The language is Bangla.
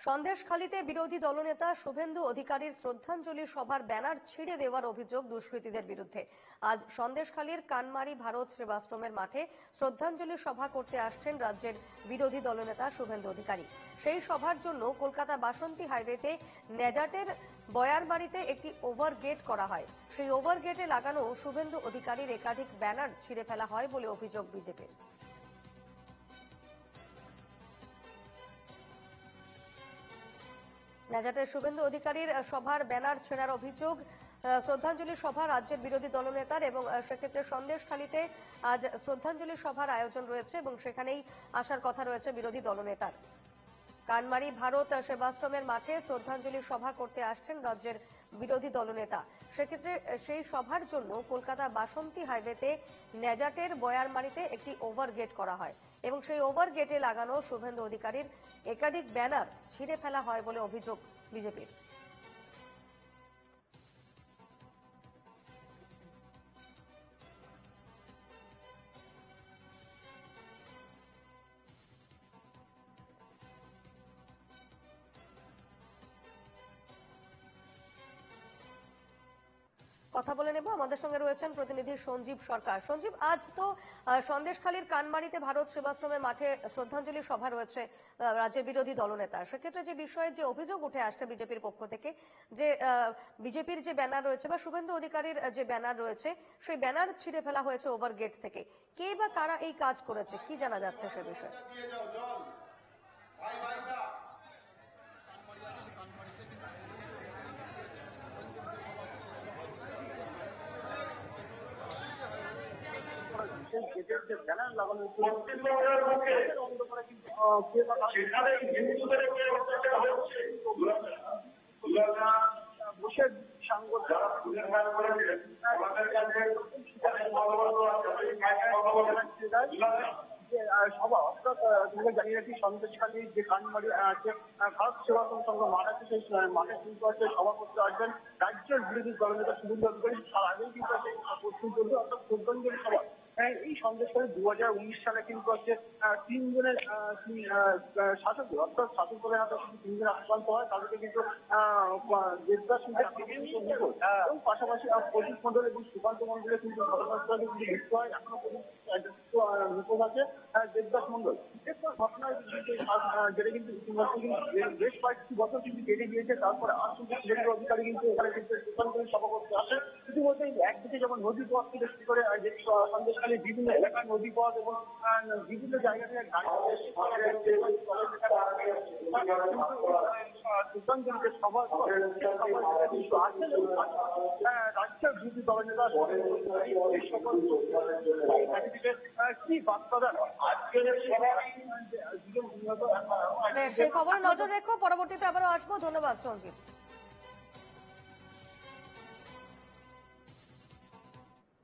সন্দেশখালীতে বিরোধী দলনেতা শুভেন্দু অধিকারীর শ্রদ্ধাঞ্জলি সভার ব্যানার ছিঁড়ে দেওয়ার অভিযোগ দুষ্কৃতীদের বিরুদ্ধে। আজ সন্দেশখালীর কানমারি ভারত সেবাশ্রমের মাঠে শ্রদ্ধাঞ্জলি সভা করতে আসছেন রাজ্যের বিরোধী দলনেতা শুভেন্দু অধিকারী। সেই সভার জন্য কলকাতা বাসন্তী হাইওয়েতে নেজাটের বয়ারবাড়িতে একটি ওভারগেট করা হয়। সেই ওভারগেটে লাগানো শুভেন্দু অধিকারীর একাধিক ব্যানার ছিঁড়ে ফেলা হয় বলে অভিযোগ বিজেপির। নেজাটের শুভেন্দু অধিকারীর সভার ব্যানার ছেঁড়ার অভিযোগ। শ্রদ্ধাঞ্জলি সভা রাজ্যের বিরোধী দলনেতার এবং সেক্ষেত্রে সন্দেশখালীতে আজ শ্রদ্ধাঞ্জলি সভার আয়োজন রয়েছে এবং সেখানেই আসার কথা রয়েছে বিরোধী দলনেতার। কানমারি ভারত সেবাশ্রমের মাঠে শ্রদ্ধাঞ্জলি সভা করতে আসছেন রাজ্যের বিরোধী দলনেতা। সেক্ষেত্রে সেই সভার জন্য কলকাতা বাসন্তী হাইওয়েতে নেজাটের বয়ারমারিতে একটি ওভারগেট করা হয় এবং সেই ওভারগেটে লাগানো শুভেন্দু অধিকারীর একাধিক ব্যানার ছিঁড়ে ফেলা হয় বলে অভিযোগ বিজেপির। কথা বলে নেব, আমাদের সঙ্গে রয়েছেন প্রতিনিধি সঞ্জীব সরকার। সঞ্জীব, আজ তো সন্দেশখালীর কানমারিতে ভারত সেবাশ্রমের মাঠে শ্রদ্ধাঞ্জলি সভা রয়েছে রাজ্যের বিরোধী দলনেতা। সেক্ষেত্রে যে বিষয়ে যে অভিযোগ উঠে আসছে বিজেপির পক্ষ থেকে, যে বিজেপির যে ব্যানার রয়েছে বা শুভেন্দু অধিকারীর যে ব্যানার রয়েছে সেই ব্যানার ছিঁড়ে ফেলা হয়েছে ওভারগেট থেকে, কে বা কারা এই কাজ করেছে, কি জানা যাচ্ছে সে বিষয়ে? ব্যানার লাগানো সেখানে হিন্দুদের বসে সাংবাদিক যারা সভা অর্থাৎ জানিয়ে রাখি সন্দেশখালী যে কানমারি আছে ভারত সেবাশ্রম সংঘ মাঠ আছে, সেই মাঠে কিন্তু আছে সভা করতে আসবেন রাজ্যের বিরোধী দলনেতা শুভেন্দু অধিকারী। তার আগেই কিন্তু আছে প্রস্তুত চলবে অর্থাৎ শ্রদ্ধাঞ্জলি সভা। এই সন্দেশখালী 2019 সালে কিন্তু হচ্ছে তিনজনের শাসক অর্থাৎ শাসক দলের হাতে কিন্তু তিনজন আক্রান্ত হয়, তাদেরকে কিন্তু দেবদাস এবং পাশাপাশি প্রদীপ মন্ডল এবং সুকান্ত মন্ডলের কিন্তু ঘটনাস্থলে কিন্তু মৃত্যু হয়। এখনো পর্যন্ত নিখোঁজ আছে দেবদাস মন্ডল। এরপর ঘটনায় যেটা কিন্তু বেশ কয়েকটি বছর কিন্তু কেটে গিয়েছে। তারপরে আর কিন্তু শুভেন্দু অধিকারী কিন্তু এখানে কিন্তু শ্রদ্ধাঞ্জলি সভা করতে আসে। ইতিমধ্যে একদিকে যেমন নদী পথ থেকে শুরু করে সন্দেশখালী বিভিন্ন এলাকার নদী পথ এবং বিভিন্ন জায়গা থেকে শ্রদ্ধাঞ্জলিতে সভা রাজ্যের বিরোধী দলনেতা কি বার্তা দেন আজকের সেই খবরে নজর রেখো, পরবর্তীতে আবারও আসবো। ধন্যবাদ সঞ্জীব।